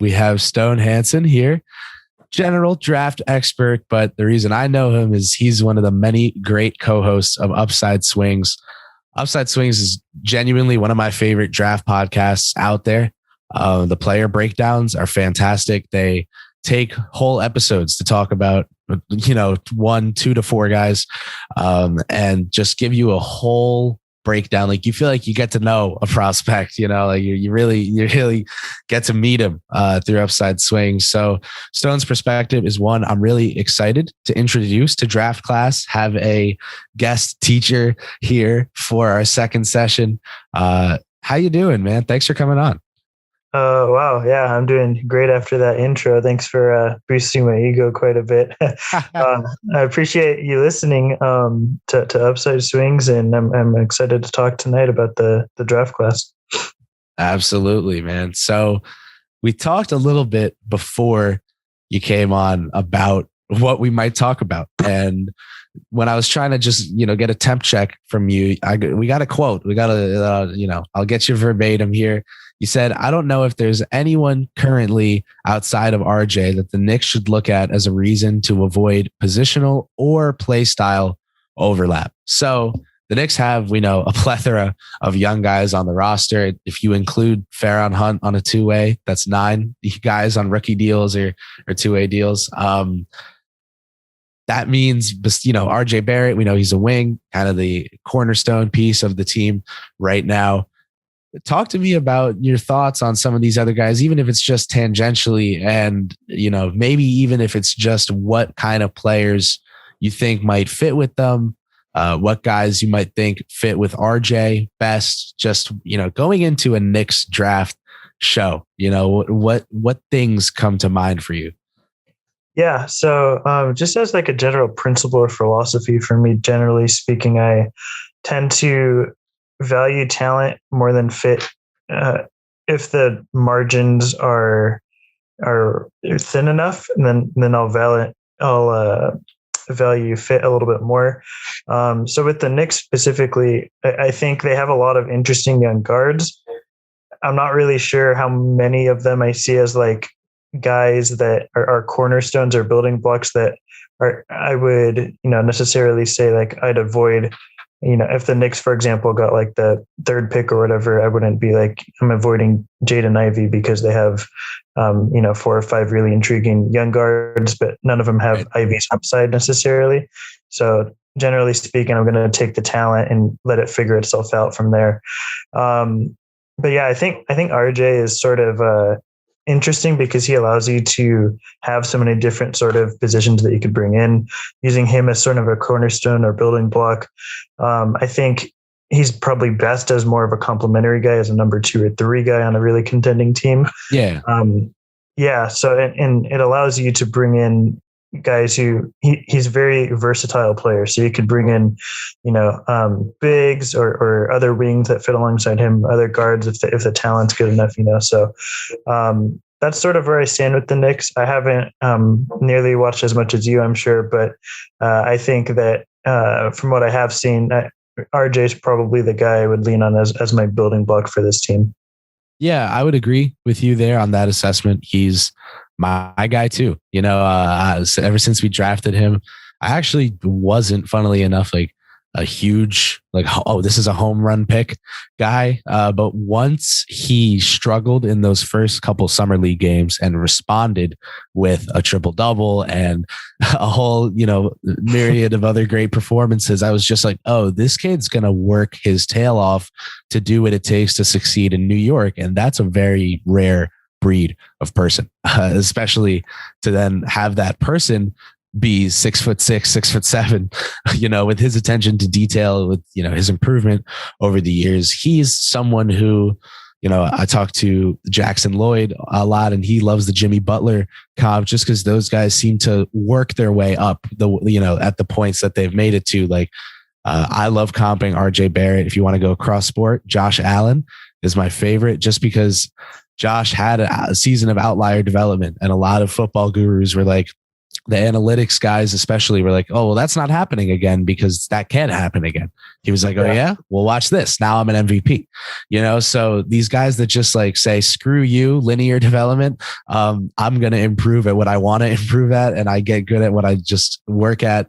we have Stone Hansen here, general draft expert. But the reason I know him is he's one of the many great co-hosts of Upside Swings. Upside Swings is genuinely one of my favorite draft podcasts out there. The player breakdowns are fantastic. They take whole episodes to talk about, 1, 2 to 4 guys, and just give you a whole breakdown. Like you feel like you get to know a prospect, like you really get to meet him through Upside Swings. So Stone's perspective is one I'm really excited to introduce to draft class, have a guest teacher here for our second session. How you doing, man? Thanks for coming on. Wow. Yeah, I'm doing great after that intro. Thanks for boosting my ego quite a bit. I appreciate you listening to Upside Swings, and I'm excited to talk tonight about the draft class. Absolutely, man. So we talked a little bit before you came on about what we might talk about. And when I was trying to just, get a temp check from you, we got a quote. We got I'll get you verbatim here. You said, I don't know if there's anyone currently outside of RJ that the Knicks should look at as a reason to avoid positional or play style overlap. So the Knicks have, we know, a plethora of young guys on the roster. If you include Farron Hunt on a two-way, that's 9 guys on rookie deals or two-way deals. That means, RJ Barrett, we know he's a wing, kind of the cornerstone piece of the team right now. Talk to me about your thoughts on some of these other guys, even if it's just tangentially, and, maybe even if it's just what kind of players you think might fit with them, what guys you might think fit with RJ best, just, going into a Knicks draft show, what things come to mind for you? Yeah. So just as like a general principle or philosophy for me, generally speaking, I tend to value talent more than fit. If the margins are thin enough, and then I'll value fit a little bit more. So with the Knicks specifically, I think they have a lot of interesting young guards. I'm not really sure how many of them I see as like guys that are cornerstones or building blocks that I would necessarily say like I'd avoid. If the Knicks, for example, got like the 3rd pick or whatever, I wouldn't be like, I'm avoiding Jaden Ivey because they have, 4 or 5 really intriguing young guards, but none of them have Ivey's upside necessarily. So generally speaking, I'm going to take the talent and let it figure itself out from there. But yeah, I think RJ is sort of interesting because he allows you to have so many different sort of positions that you could bring in, using him as sort of a cornerstone or building block. I think he's probably best as more of a complementary guy, as a number 2 or 3 guy on a really contending team. Yeah. So, and it allows you to bring in guys who he's a very versatile player. So you could bring in, bigs or other wings that fit alongside him, other guards if the talent's good enough, So that's sort of where I stand with the Knicks. I haven't nearly watched as much as you, I'm sure, but I think that from what I have seen, RJ is probably the guy I would lean on as my building block for this team. Yeah, I would agree with you there on that assessment. He's my guy too. Ever since we drafted him, I actually wasn't, funnily enough, like a huge, this is a home run pick guy. But once he struggled in those first couple summer league games and responded with a triple double and a whole, myriad of other great performances, I was just like, oh, this kid's going to work his tail off to do what it takes to succeed in New York. And that's a very rare breed of person, especially to then have that person be 6'6", 6'7", with his attention to detail, with, his improvement over the years. He's someone who, I talk to Jackson Lloyd a lot, and he loves the Jimmy Butler comp just because those guys seem to work their way up at the points that they've made it to. Like, I love comping RJ Barrett. If you want to go cross sport, Josh Allen is my favorite, just because Josh had a season of outlier development, and a lot of football gurus were like, the analytics guys especially were like, oh, well, that's not happening again because that can't happen again. He was like, oh yeah, well, watch this. Now I'm an MVP, So these guys that just like say, screw you, linear development. I'm going to improve at what I want to improve at. And I get good at what I just work at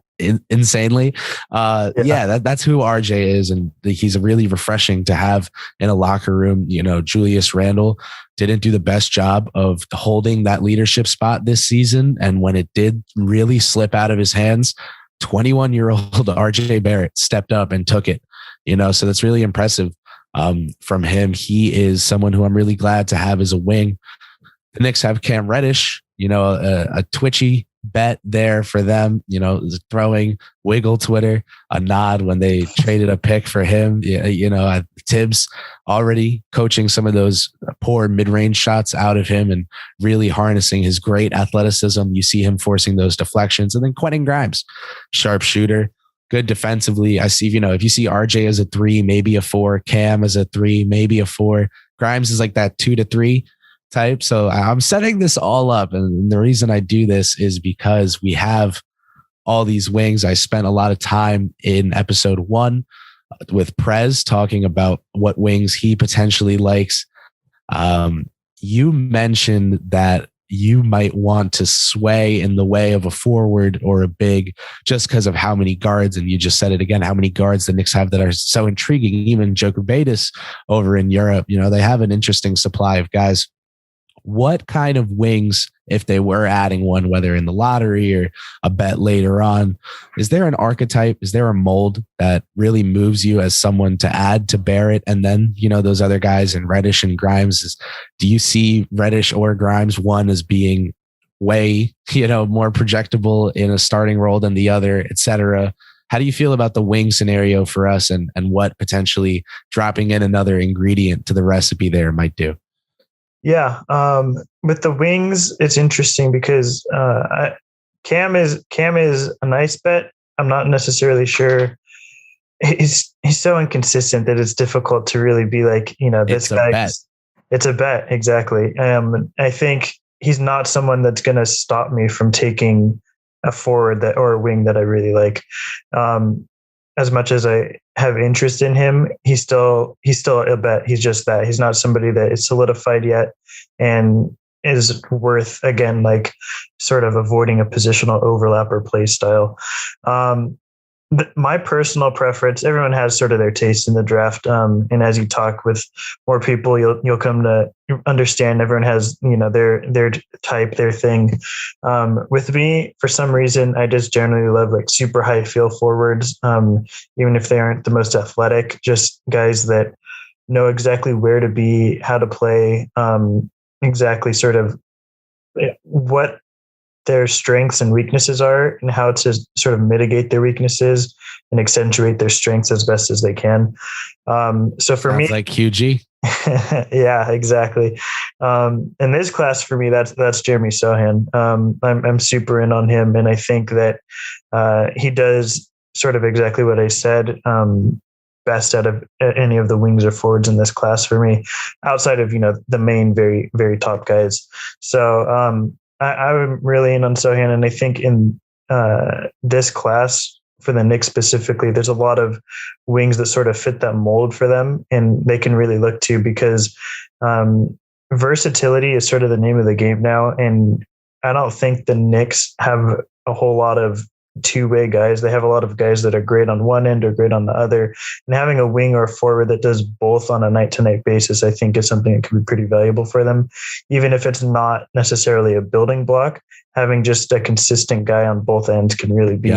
insanely. That's who RJ is. And he's really refreshing to have in a locker room. Julius Randle didn't do the best job of holding that leadership spot this season. And when it did really slip out of his hands, 21-year-old RJ Barrett stepped up and took it, so that's really impressive from him. He is someone who I'm really glad to have as a wing. The Knicks have Cam Reddish, a twitchy bet there for them, throwing wiggle Twitter a nod when they traded a pick for him. Tibbs already coaching some of those poor mid-range shots out of him and really harnessing his great athleticism. You see him forcing those deflections. And then Quentin Grimes, sharp shooter, good defensively. I see, if you see RJ as a 3, maybe a 4, Cam as a 3, maybe a 4, Grimes is like that 2 to 3 type. So I'm setting this all up. And the reason I do this is because we have all these wings. I spent a lot of time in episode 1 with Prez talking about what wings he potentially likes. You mentioned that you might want to sway in the way of a forward or a big just because of how many guards, and you just said it again, how many guards the Knicks have that are so intriguing. Even Joker Batis over in Europe, they have an interesting supply of guys. What kind of wings, if they were adding one, whether in the lottery or a bet later on, is there an archetype? Is there a mold that really moves you as someone to add to Barrett? And then, those other guys in Reddish and Grimes, do you see Reddish or Grimes one as being way, more projectable in a starting role than the other, et cetera? How do you feel about the wing scenario for us and what potentially dropping in another ingredient to the recipe there might do? Yeah. With the wings, it's interesting because Cam is a nice bet. I'm not necessarily sure. He's so inconsistent that it's difficult to really be like, this guy. It's a bet. Exactly. I think he's not someone that's going to stop me from taking a forward or a wing that I really like. As much as I have interest in him, he's still a bet. He's just that. He's not somebody that is solidified yet and is worth, again, like sort of avoiding a positional overlap or play style. My personal preference, everyone has sort of their taste in the draft. And as you talk with more people, you'll come to understand everyone has, their type, their thing. With me, for some reason, I just generally love like super high feel forwards, even if they aren't the most athletic, just guys that know exactly where to be, how to play, exactly sort of what their strengths and weaknesses are and how to sort of mitigate their weaknesses and accentuate their strengths as best as they can. So for me, like QG. Yeah, exactly. In this class for me, that's Jeremy Sochan. I'm super in on him. And I think that he does sort of exactly what I said, best out of any of the wings or forwards in this class for me, outside of, the main, very, very top guys. So, I'm really in on Sochan, and I think in this class for the Knicks specifically, there's a lot of wings that sort of fit that mold for them, and they can really look to because versatility is sort of the name of the game now. And I don't think the Knicks have a whole lot of two-way guys. They have a lot of guys that are great on one end or great on the other. And having a wing or a forward that does both on a night-to-night basis, I think is something that can be pretty valuable for them. Even if it's not necessarily a building block, having just a consistent guy on both ends can really be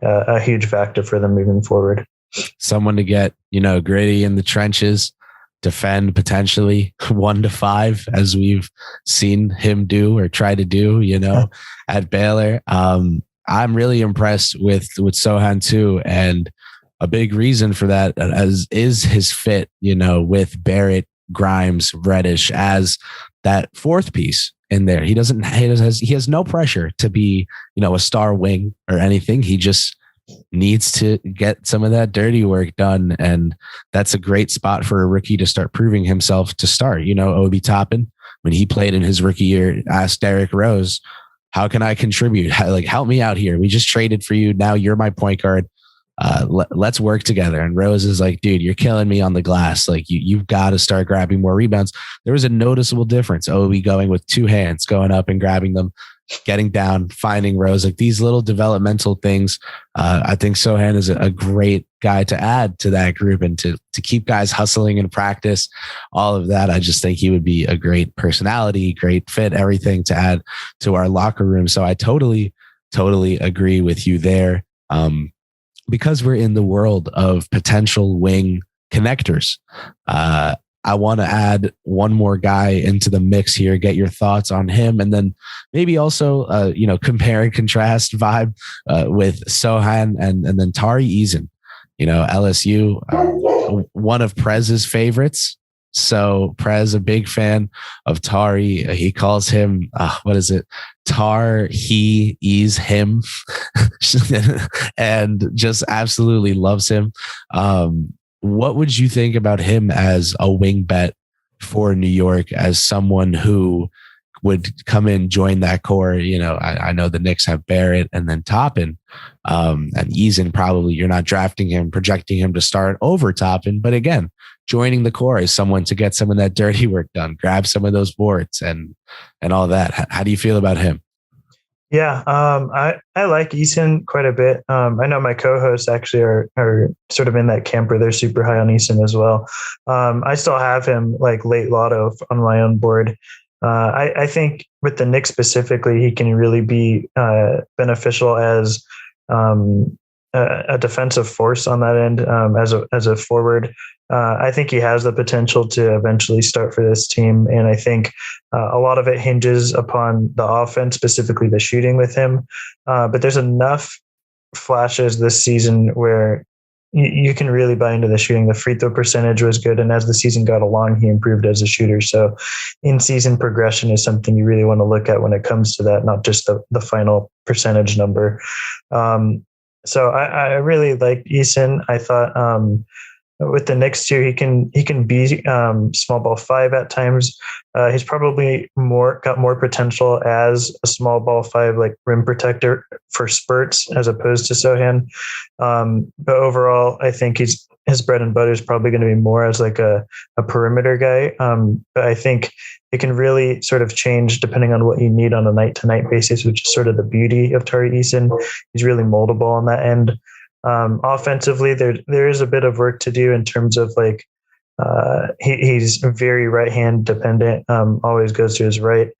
a huge factor for them moving forward. Someone to get, gritty in the trenches, defend potentially 1 to 5, as we've seen him do or try to do, at Baylor. I'm really impressed with Sochan too. And a big reason for that is his fit, with Barrett, Grimes, Reddish as that fourth piece in there. He has no pressure to be, a star wing or anything. He just needs to get some of that dirty work done. And that's a great spot for a rookie to start proving himself to start. Obi Toppin, when he played in his rookie year, asked Derrick Rose, how can I contribute? Help me out here. We just traded for you. Now you're my point guard. Let's work together. And Rose is like, dude, you're killing me on the glass. Like you've got to start grabbing more rebounds. There was a noticeable difference. Obi going with two hands, going up and grabbing them, getting down, finding Rose, like these little developmental things. I think Sochan is a great guy to add to that group and to keep guys hustling in practice, all of that. I just think he would be a great personality, great fit, everything to add to our locker room. So I totally agree with you there. Because we're in the world of potential wing connectors, I want to add one more guy into the mix here, get your thoughts on him. And then maybe also, compare and contrast vibe with Sochan and then Tari Eason, LSU, one of Prez's favorites. So Prez, a big fan of Tari. He calls him, Tar, he, ease him, and just absolutely loves him. What would you think about him as a wing bet for New York, as someone who would come in, join that core? I know the Knicks have Barrett and then Toppin, and Eason, probably you're not drafting him, projecting him to start over Toppin. But again, joining the core is someone to get some of that dirty work done, grab some of those boards and all that. How do you feel about him? Yeah, I like Eason quite a bit. I know my co-hosts actually are sort of in that camp where they're super high on Eason as well. I still have him like late lotto on my own board. I think with the Knicks specifically, he can really be beneficial as a defensive force on that end, as a forward. I think he has the potential to eventually start for this team. And I think a lot of it hinges upon the offense, specifically the shooting with him. But there's enough flashes this season where you can really buy into the shooting. The free throw percentage was good. And as the season got along, he improved as a shooter. So in-season progression is something you really want to look at when it comes to that, not just the final percentage number. So I really liked Eason. I thought with the Knicks too, he can be small ball 5 at times. He's probably got more potential as a small ball 5, like rim protector for spurts, as opposed to Sochan. But overall, I think his bread and butter is probably going to be more as like a perimeter guy. But I think it can really sort of change depending on what you need on a night-to-night basis, which is sort of the beauty of Tari Eason. He's really moldable on that end. Offensively, there is a bit of work to do in terms of like he's very right hand dependent. Always goes to his right.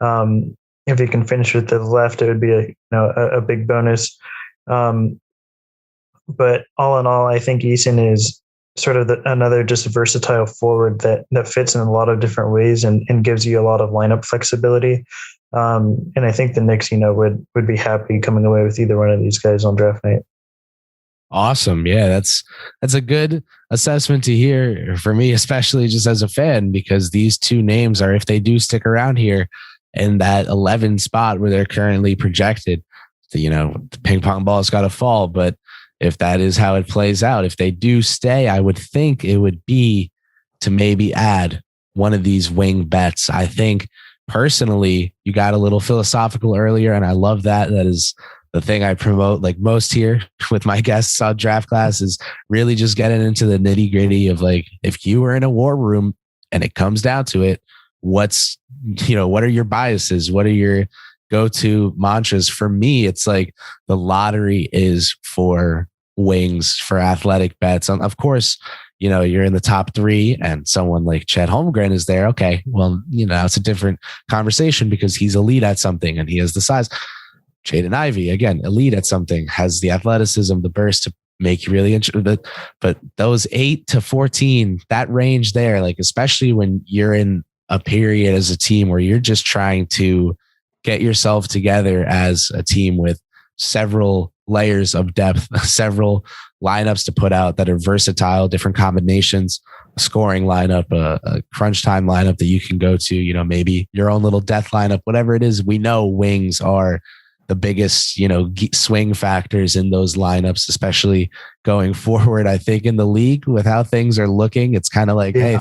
If he can finish with the left, it would be a big bonus. But all in all, I think Eason is sort of another just versatile forward that fits in a lot of different ways and gives you a lot of lineup flexibility. And I think the Knicks, would be happy coming away with either one of these guys on draft night. Awesome. Yeah, that's a good assessment to hear for me, especially just as a fan, because these two names are, if they do stick around here in that 11 spot where they're currently projected, the ping pong ball's got to fall. But if that is how it plays out, if they do stay, I would think it would be to maybe add one of these wing bets. I think personally, you got a little philosophical earlier, and I love that. That is the thing I promote like most here with my guests on Draft Class, is really just getting into the nitty gritty of like, if you were in a war room and it comes down to it, what are your biases? What are your go-to mantras? For me, it's like the lottery is for wings, for athletic bets. Of course, you're in the top 3 and someone like Chet Holmgren is there. Okay, well, it's a different conversation because he's elite at something and he has the size. Jaden Ivey, again, elite at something, has the athleticism, the burst to make you really interested. But those 8 to 14, that range there, like especially when you're in a period as a team where you're just trying to get yourself together as a team with several layers of depth, several lineups to put out that are versatile, different combinations, a scoring lineup, a crunch time lineup that you can go to, maybe your own little death lineup, whatever it is. We know wings are the biggest, swing factors in those lineups, especially going forward. I think in the league with how things are looking, it's kind of like, hey,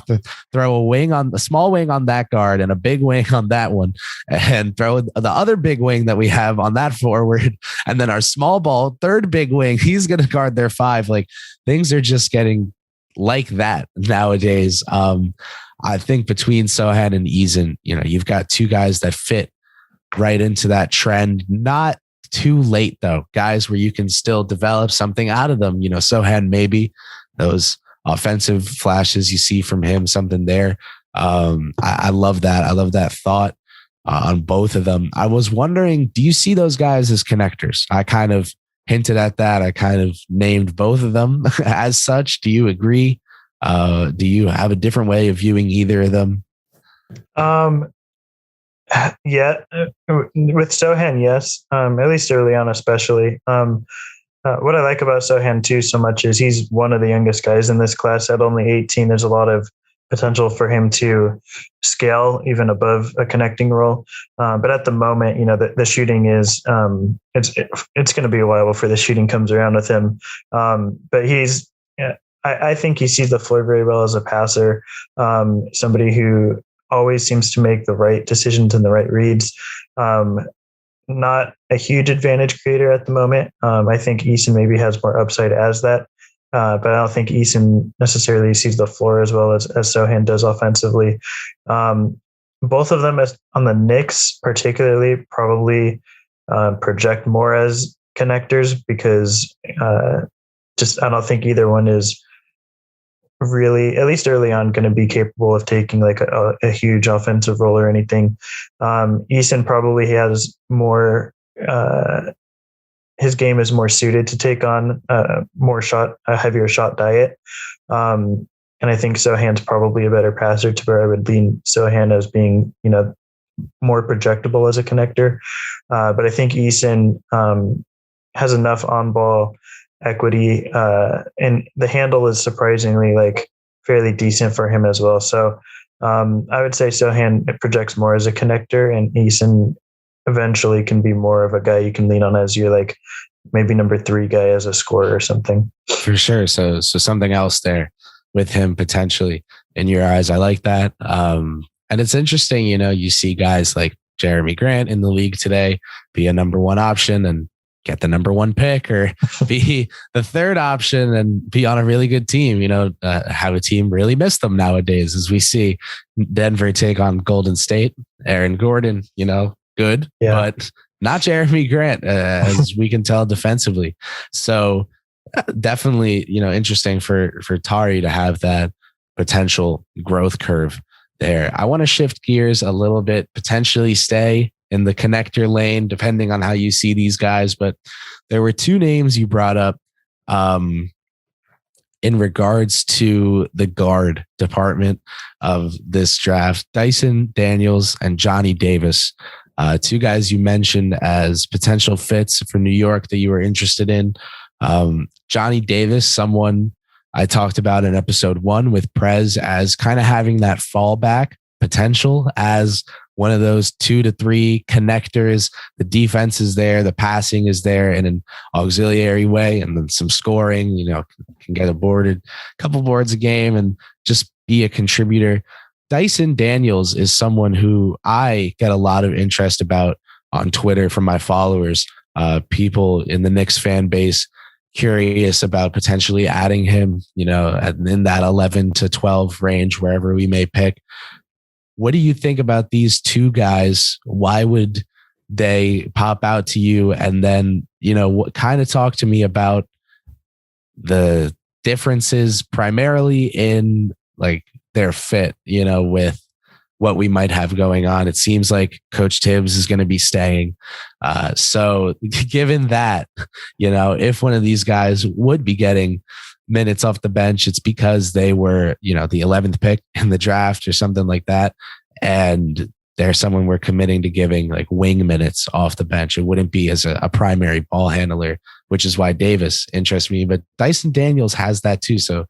throw a small wing on that guard and a big wing on that one, and throw the other big wing that we have on that forward. And then our small ball, third big wing, he's going to guard their 5. Like, things are just getting like that nowadays. I think between Sochan and Eason, you've got 2 guys that fit right into that trend. Not too late though, guys where you can still develop something out of them. Sochan, maybe those offensive flashes you see from him, something there. I love that. I love that thought on both of them. I was wondering, do you see those guys as connectors? I kind of hinted at that. I kind of named both of them as such. Do you agree? Do you have a different way of viewing either of them? Yeah, with Sochan, yes. At least early on, especially. What I like about Sochan too so much is he's one of the youngest guys in this class at only 18. There's a lot of potential for him to scale even above a connecting role. But at the moment, the shooting is it's going to be a while before the shooting comes around with him. But I think he sees the floor very well as a passer, somebody who always seems to make the right decisions and the right reads. Not a huge advantage creator at the moment. I think Eason maybe has more upside as that, but I don't think Eason necessarily sees the floor as well as Sochan does offensively. Both of them on the Knicks particularly probably project more as connectors because I don't think either one is really, at least early on, going to be capable of taking like a huge offensive role or anything. Eason probably has more, his game is more suited to take on a heavier shot diet. And I think Sochan's probably a better passer, to where I would lean Sochan as being, more projectable as a connector. But I think Eason has enough on ball equity, and the handle is surprisingly like fairly decent for him as well. So I would say Sochan projects more as a connector, and Eason eventually can be more of a guy you can lean on as your like maybe number 3 guy as a scorer or something. For sure. So something else there with him potentially in your eyes. I like that. And it's interesting, you see guys like Jeremy Grant in the league today be a number 1 option and get the number 1 pick, or be the 3rd option and be on a really good team, have a team really miss them nowadays, as we see Denver take on Golden State. Aaron Gordon, good, but not Jeremy Grant, as we can tell defensively. So definitely, interesting for Tari to have that potential growth curve there. I want to shift gears a little bit, potentially stay in the connector lane, depending on how you see these guys. But there were 2 names you brought up in regards to the guard department of this draft: Dyson Daniels and Johnny Davis. 2 guys you mentioned as potential fits for New York that you were interested in. Johnny Davis, someone I talked about in episode 1 with Prez as kind of having that fallback potential as one of those 2 to 3 connectors. The defense is there, the passing is there in an auxiliary way, and then some scoring, can get a couple boards a game and just be a contributor. Dyson Daniels is someone who I get a lot of interest about on Twitter from my followers, people in the Knicks fan base curious about potentially adding him, in that 11 to 12 range, wherever we may pick. What do you think about these 2 guys? Why would they pop out to you? And then, kind of talk to me about the differences primarily in like their fit, with what we might have going on. It seems like Coach Tibbs is going to be staying. So given that, if one of these guys would be getting minutes off the bench, it's because they were, the 11th pick in the draft or something like that. And they're someone we're committing to giving like wing minutes off the bench. It wouldn't be as a primary ball handler, which is why Davis interests me. But Dyson Daniels has that too. So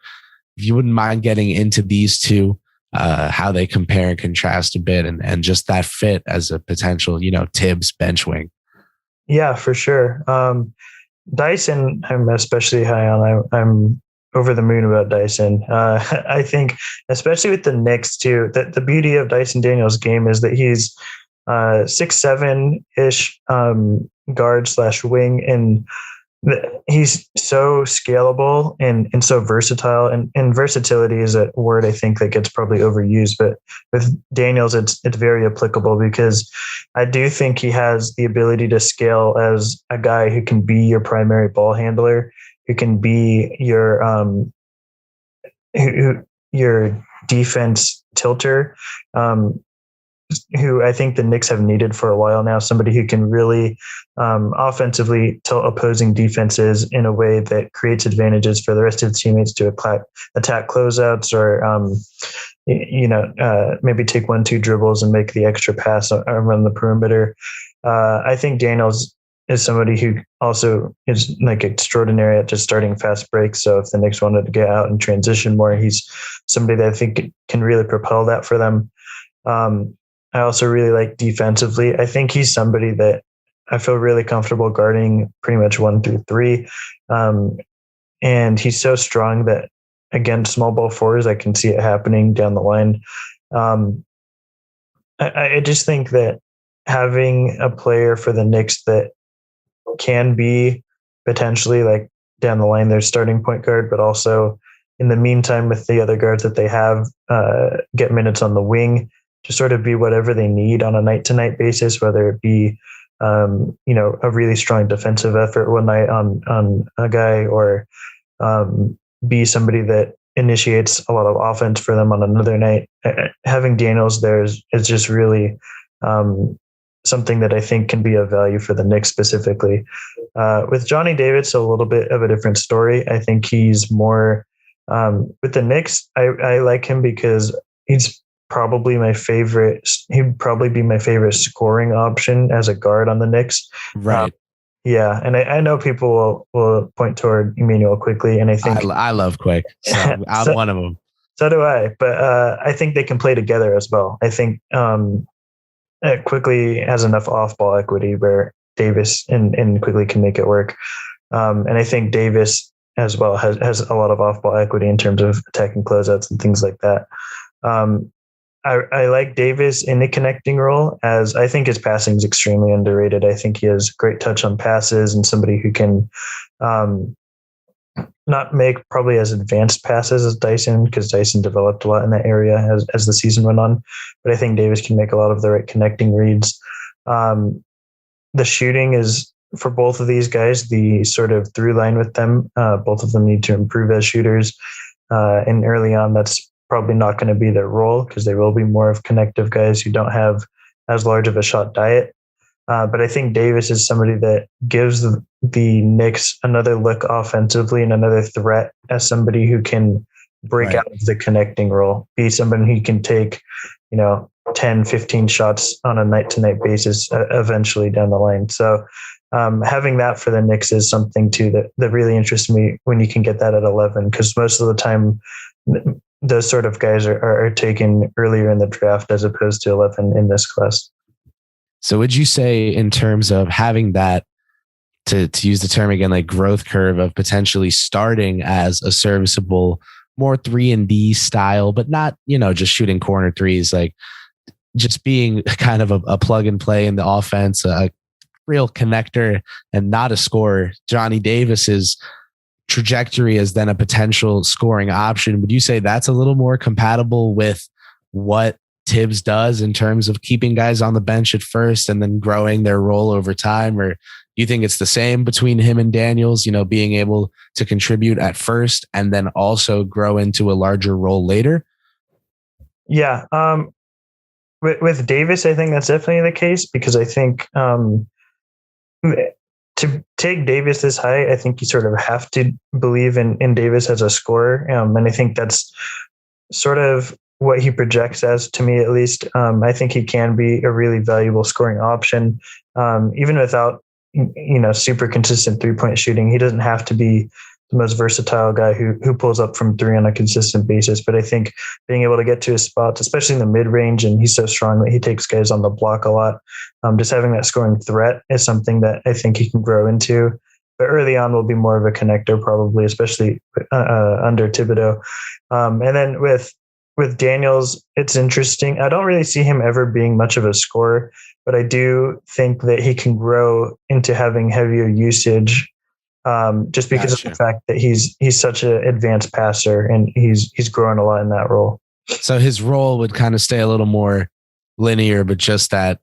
if you wouldn't mind getting into these 2, how they compare and contrast a bit, and just that fit as a potential, Tibbs bench wing. Yeah, for sure. Dyson, I'm especially high on. I'm over the moon about Dyson. I think, especially with the Knicks too, that the beauty of Dyson Daniels' game is that he's 6'7" ish guard slash wing, and he's so scalable and so versatile. And versatility is a word I think that gets probably overused, but with Daniels, it's very applicable because I do think he has the ability to scale as a guy who can be your primary ball handler, who can be your defense tilter, who I think the Knicks have needed for a while now, somebody who can really offensively tilt opposing defenses in a way that creates advantages for the rest of the teammates to attack closeouts or, maybe take 1-2 dribbles and make the extra pass around the perimeter. I think Daniels is somebody who also is like extraordinary at just starting fast breaks. So if the Knicks wanted to get out and transition more, he's somebody that I think can really propel that for them. I also really like defensively. I think he's somebody that I feel really comfortable guarding pretty much 1 through 3. And he's so strong that against small ball fours, I can see it happening down the line. I just think that having a player for the Knicks that can be potentially like down the line their starting point guard, but also in the meantime with the other guards that they have, get minutes on the wing to sort of be whatever they need on a night-to-night basis, whether it be a really strong defensive effort one night on a guy, or be somebody that initiates a lot of offense for them on another night. Having Daniels there is just really something that I think can be of value for the Knicks specifically. With Johnny Davis, a little bit of a different story. I think he's more with the Knicks. I like him because he's probably my favorite. He'd probably be my favorite scoring option as a guard on the Knicks. Right. Yeah. And I know people will point toward Emmanuel Quickly, and I think I love Quick. So I'm one of them. So do I. But I think they can play together as well. I think Quickly has enough off-ball equity where Davis and Quickly can make it work. And I think Davis as well has a lot of off-ball equity in terms of attacking closeouts and things like that. I like Davis in the connecting role, as I think his passing is extremely underrated. I think he has great touch on passes and somebody who can not make probably as advanced passes as Dyson, because Dyson developed a lot in that area as the season went on. But I think Davis can make a lot of the right connecting reads. The shooting is, for both of these guys, the sort of through line with them. Both of them need to improve as shooters. And early on, that's probably not going to be their role, because they will be more of connective guys who don't have as large of a shot diet. But I think Davis is somebody that gives the Knicks another look offensively and another threat as somebody who can break out of the connecting role, be somebody who can take, 10, 15 shots on a night-to-night basis eventually down the line. So having that for the Knicks is something too that really interests me when you can get that at 11, because most of the time those sort of guys are taken earlier in the draft as opposed to 11 in this class. So would you say, in terms of having that, to use the term again, like growth curve of potentially starting as a serviceable, more 3-and-D style, but not, just shooting corner threes, like just being kind of a plug and play in the offense, a real connector and not a scorer? Johnny Davis's trajectory as then a potential scoring option. Would you say that's a little more compatible with what Tibbs does in terms of keeping guys on the bench at first and then growing their role over time? Or do you think it's the same between him and Daniels, being able to contribute at first and then also grow into a larger role later? Yeah. With Davis, I think that's definitely the case, because I think to take Davis this high, I think you sort of have to believe in Davis as a scorer. And I think that's sort of what he projects as, to me at least. I think he can be a really valuable scoring option, even without, super consistent 3-point shooting. He doesn't have to be the most versatile guy who pulls up from three on a consistent basis. But I think being able to get to his spots, especially in the mid range, and he's so strong that he takes guys on the block a lot. Just having that scoring threat is something that I think he can grow into. But early on will be more of a connector, probably, especially under Thibodeau. And then with Daniels, it's interesting. I don't really see him ever being much of a scorer, but I do think that he can grow into having heavier usage, just because of the fact that he's such an advanced passer and he's grown a lot in that role. So his role would kind of stay a little more linear, but just that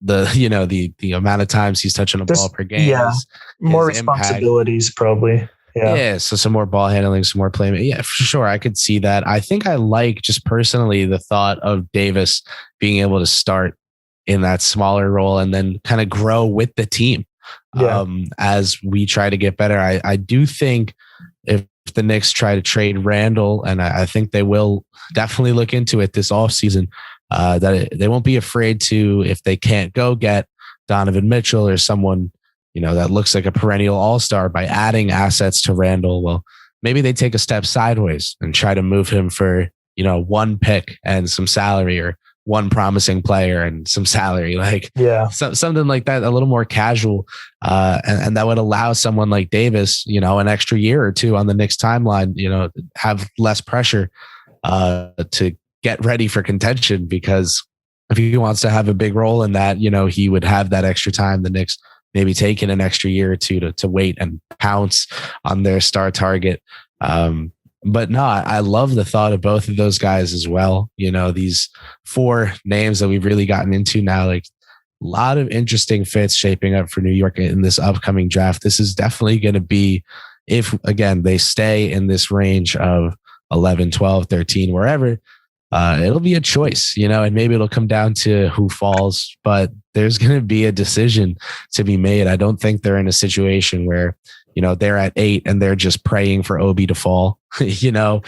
the amount of times he's touching a ball per game. Yeah, more responsibilities impact. Probably. Yeah. So some more ball handling, some more playmaking. Yeah, for sure. I could see that. I think I like just personally the thought of Davis being able to start in that smaller role and then kind of grow with the team as we try to get better. I do think if the Knicks try to trade Randall, and I think they will definitely look into it this offseason, they won't be afraid to, if they can't go get Donovan Mitchell or someone, that looks like a perennial all-star, by adding assets to Randall. Well, maybe they take a step sideways and try to move him for, one pick and some salary, or one promising player and some salary, something like that, a little more casual. And that would allow someone like Davis, an extra year or two on the Knicks timeline, have less pressure to get ready for contention, because if he wants to have a big role in that, he would have that extra time. The Knicks maybe taking an extra year or two to wait and pounce on their star target. But no, I love the thought of both of those guys as well. These four names that we've really gotten into now, like a lot of interesting fits shaping up for New York in this upcoming draft. This is definitely going to be, if again, they stay in this range of 11, 12, 13, wherever, it'll be a choice, and maybe it'll come down to who falls, but there's going to be a decision to be made. I don't think they're in a situation where, they're at 8 and they're just praying for Obi to fall, Yeah.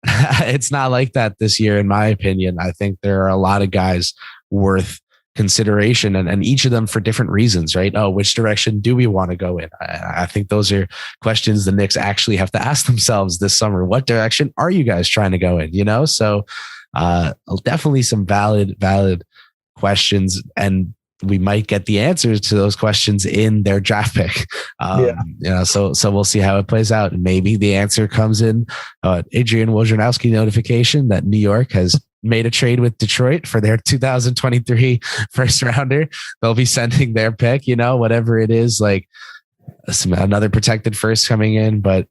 It's not like that this year, in my opinion. I think there are a lot of guys worth consideration, and each of them for different reasons, right? Oh, which direction do we want to go in? I think those are questions the Knicks actually have to ask themselves this summer. What direction are you guys trying to go in? So definitely some valid questions, and we might get the answers to those questions in their draft pick. So we'll see how it plays out. And maybe the answer comes in Adrian Wojnarowski notification that New York has made a trade with Detroit for their 2023 first rounder. They'll be sending their pick, whatever it is, like another protected first coming in. But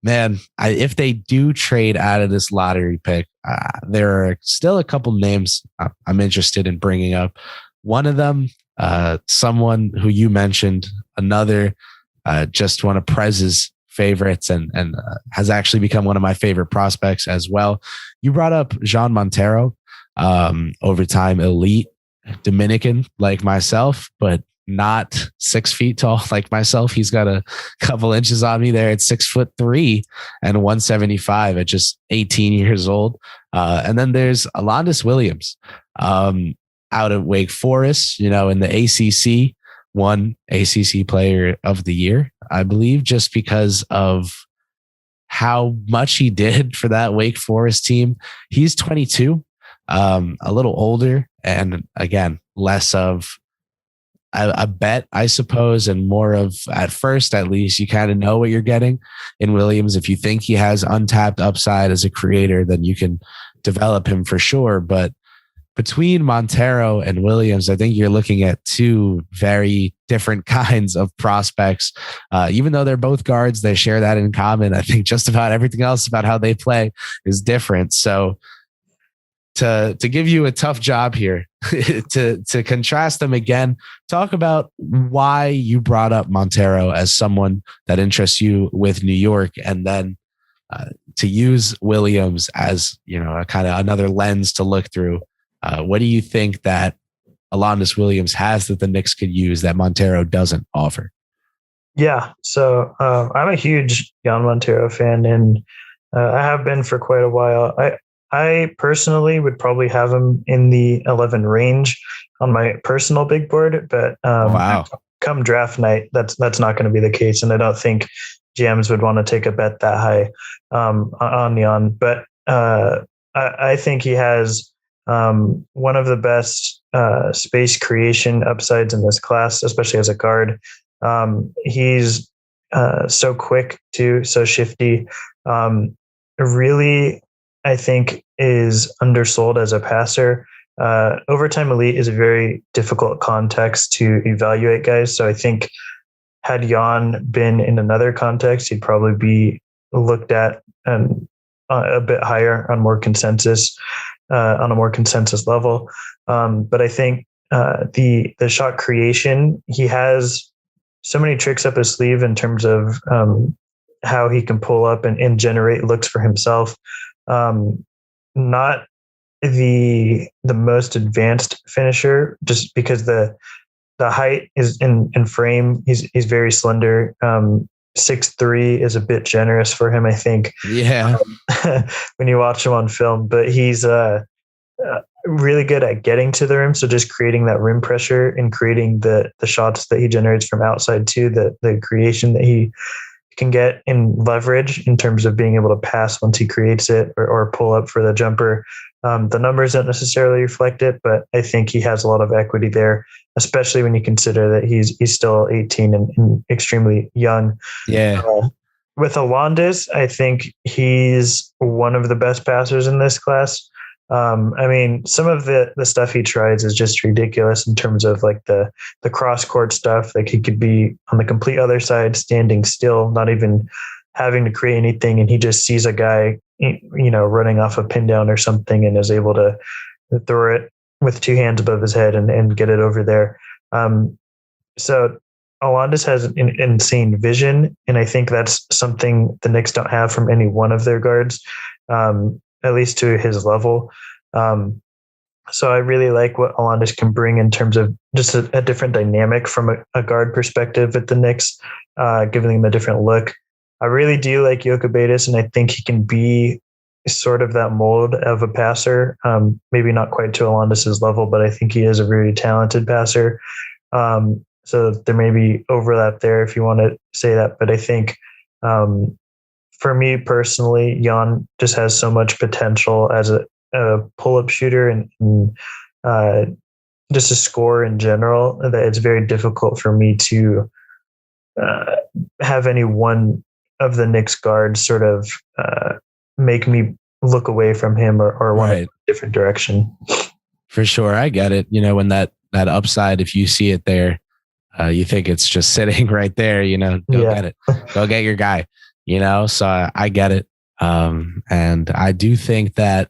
man, if they do trade out of this lottery pick, there are still a couple names I'm interested in bringing up. One of them, someone who you mentioned, another, just one of Prez's favorites and has actually become one of my favorite prospects as well. You brought up Jean Montero, overtime elite Dominican like myself, but not 6 feet tall like myself. He's got a couple inches on me there at 6'3" and 175 at just 18 years old. And then there's Alondes Williams, out of Wake Forest, in the ACC, won ACC Player of the Year, I believe, just because of how much he did for that Wake Forest team. He's 22, a little older, and again, less of a bet, I suppose, and more of, at first, at least, you kind of know what you're getting in Williams. If you think he has untapped upside as a creator, then you can develop him for sure. But between Montero and Williams, I think you're looking at two very different kinds of prospects. Even though they're both guards, they share that in common. I think just about everything else about how they play is different. So to give you a tough job here, to contrast them again, talk about why you brought up Montero as someone that interests you with New York, and then to use Williams as, a kind of another lens to look through. What do you think that Alondes Williams has that the Knicks could use that Montero doesn't offer? Yeah, so I'm a huge Jan Montero fan, and I have been for quite a while. I personally would probably have him in the 11 range on my personal big board, but wow. come draft night, that's not going to be the case, and I don't think GMs would want to take a bet that high on Jan. But I think he has one of the best space creation upsides in this class, especially as a guard. He's so quick too, so shifty. Really, I think is undersold as a passer. Overtime elite is a very difficult context to evaluate guys. So I think had Jan been in another context, he'd probably be looked at a bit higher on a more consensus level. But I think the shot creation, he has so many tricks up his sleeve in terms of how he can pull up and generate looks for himself. Not the most advanced finisher, just because the height is in frame. He's very slender. 6'3" is a bit generous for him, I think. Yeah. When you watch him on film, but he's really good at getting to the rim. So just creating that rim pressure and creating the shots that he generates from outside too, the creation that he can get in leverage in terms of being able to pass once he creates it or pull up for the jumper. The numbers don't necessarily reflect it, but I think he has a lot of equity there, especially when you consider that he's still 18 and extremely young. Yeah. With Alondas, I think he's one of the best passers in this class. I mean, some of the stuff he tries is just ridiculous in terms of like the cross court stuff. Like he could be on the complete other side, standing still, not even having to create anything, and he just sees a guy, running off a pin down or something, and is able to throw it with two hands above his head and get it over there. So Alondas has an insane vision, and I think that's something the Knicks don't have from any one of their guards. At least to his level. So I really like what Alondas can bring in terms of just a different dynamic from a guard perspective at the Knicks, giving him a different look. I really do like Jokibatis, and I think he can be sort of that mold of a passer. Maybe not quite to Alondas's level, but I think he is a really talented passer. So there may be overlap there if you want to say that, but I think for me personally, Jan just has so much potential as a pull-up shooter and just a scorer in general that it's very difficult for me to have any one of the Knicks guards sort of make me look away from him or want a different direction. For sure. I get it. When that upside, if you see it there, you think it's just sitting right there, get it, go get your guy. So I get it. And I do think that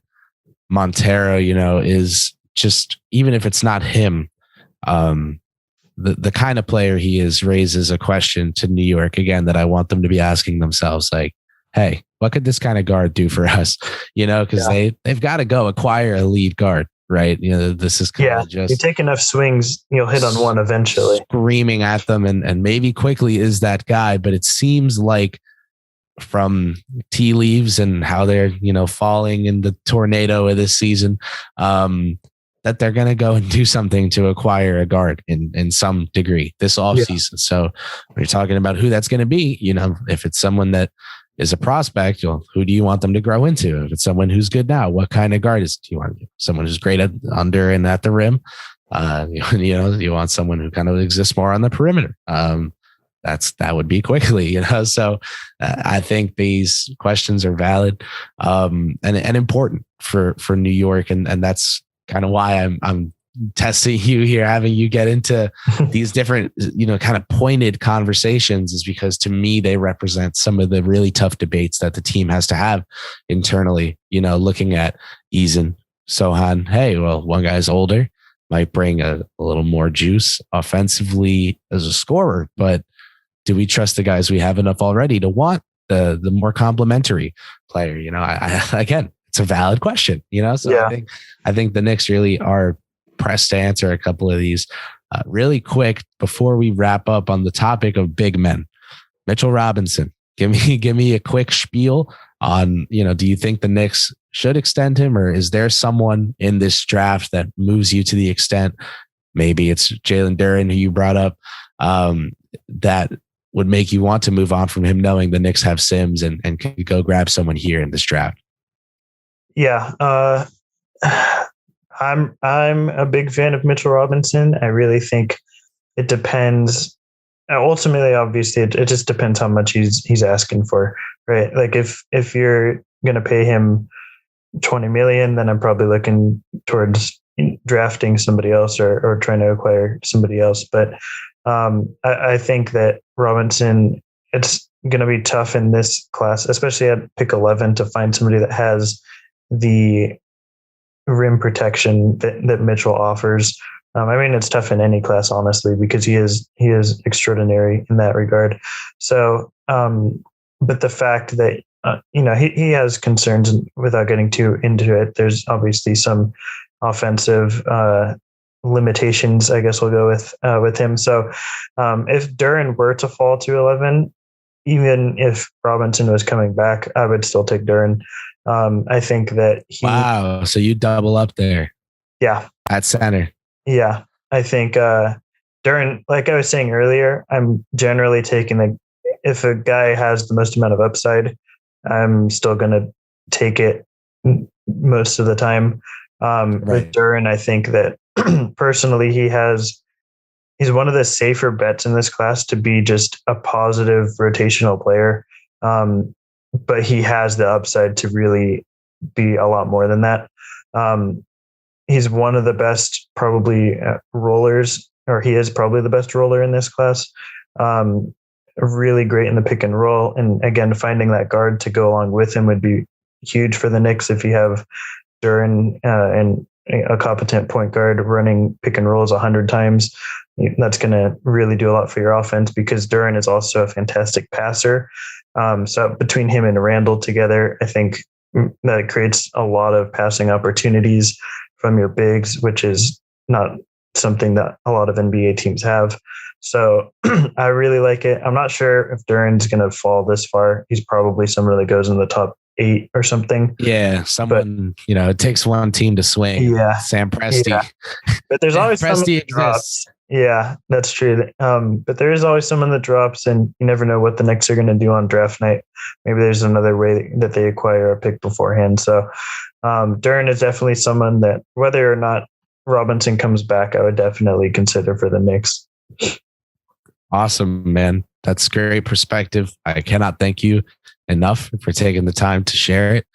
Montero, is just, even if it's not him, the kind of player he is raises a question to New York again that I want them to be asking themselves, like, hey, what could this kind of guard do for us? Because they've got to go acquire a lead guard, right? This is kind of just, you take enough swings, you'll hit on one eventually. Screaming at them, and maybe Quickly is that guy, but it seems like from tea leaves and how they're, falling in the tornado of this season, that they're going to go and do something to acquire a guard in some degree this offseason. So when you're talking about who that's going to be, if it's someone that is a prospect, who do you want them to grow into? If it's someone who's good now, what kind of guard do you want? Someone who's great at under and at the rim. You want someone who kind of exists more on the perimeter. That would be Quickly, So I think these questions are valid and important for New York, and that's kind of why I'm testing you here, having you get into these different, kind of pointed conversations, is because to me they represent some of the really tough debates that the team has to have internally. Looking at Eason, Sochan. Hey, well, one guy's older, might bring a little more juice offensively as a scorer, but do we trust the guys we have enough already to want the more complementary player? Again, it's a valid question, So I think the Knicks really are pressed to answer a couple of these really quick before we wrap up on the topic of big men. Mitchell Robinson, give me a quick spiel on, do you think the Knicks should extend him, or is there someone in this draft that moves you to the extent? Maybe it's Jalen Duren, who you brought up, that would make you want to move on from him, knowing the Knicks have Sims and could go grab someone here in this draft? Yeah. I'm a big fan of Mitchell Robinson. I really think it depends. Ultimately, obviously, it just depends how much he's asking for, right? Like if you're gonna pay him $20 million, then I'm probably looking towards drafting somebody else or trying to acquire somebody else. But I think that Robinson, it's going to be tough in this class, especially at pick 11, to find somebody that has the rim protection that Mitchell offers. I mean, it's tough in any class, honestly, because he is extraordinary in that regard. So, but the fact that he has concerns, without getting too into it, there's obviously some offensive limitations, I guess we'll go with him. So if Duren were to fall to 11, even if Robinson was coming back, I would still take Duren. I think that wow. So you double up there. Yeah. At center. Yeah. I think Duren, like I was saying earlier, I'm generally taking if a guy has the most amount of upside, I'm still going to take it most of the time. Right. With Duren, I think that personally, he's one of the safer bets in this class to be just a positive rotational player. But he has the upside to really be a lot more than that. He's one of the best probably rollers, or he is probably the best roller in this class. Really great in the pick and roll. And again, finding that guard to go along with him would be huge for the Knicks if you have Duren and a competent point guard running pick and rolls 100 times. That's going to really do a lot for your offense, because Duren is also a fantastic passer. So between him and Randall together, I think that creates a lot of passing opportunities from your bigs, which is not something that a lot of NBA teams have. So I really like it. I'm not sure if Duren's going to fall this far. He's probably someone that goes in the top 8 or something. Yeah, someone, it takes one team to swing. Yeah, Sam Presti. Yeah. But there's always someone that drops. Yeah, that's true. But there is always someone that drops, and you never know what the Knicks are going to do on draft night. Maybe there's another way that they acquire a pick beforehand. So Duren is definitely someone that, whether or not Robinson comes back, I would definitely consider for the Knicks. Awesome, man. That's great perspective. I cannot thank you enough for taking the time to share it.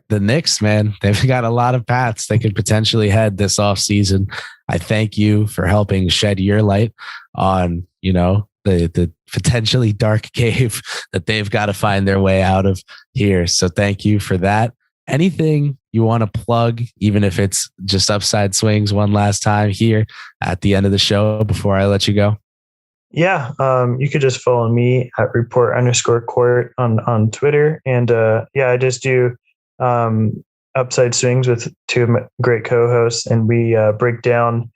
The Knicks, man, they've got a lot of paths they could potentially head this offseason. I thank you for helping shed your light on, the potentially dark cave that they've got to find their way out of here. So thank you for that. Anything you want to plug, even if it's just upside swings one last time here at the end of the show before I let you go? Yeah, you could just follow me at report_court on Twitter. And I just do upside swings with 2 great co-hosts, and we break down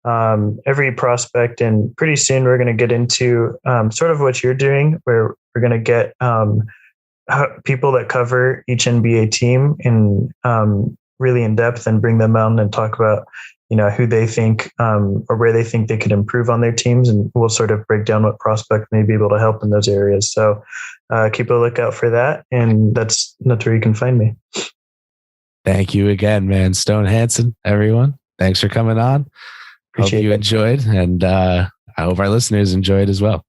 every prospect. And pretty soon we're going to get into sort of what you're doing, where we're going to get people that cover each NBA team in really in depth, and bring them on and talk about who they think or where they think they could improve on their teams, and we'll sort of break down what prospect may be able to help in those areas. So keep a lookout for that, and that's where you can find me. Thank you again, man. Stone Hansen, everyone. Thanks for coming on. Appreciate Hope you enjoyed, and I hope our listeners enjoyed as well.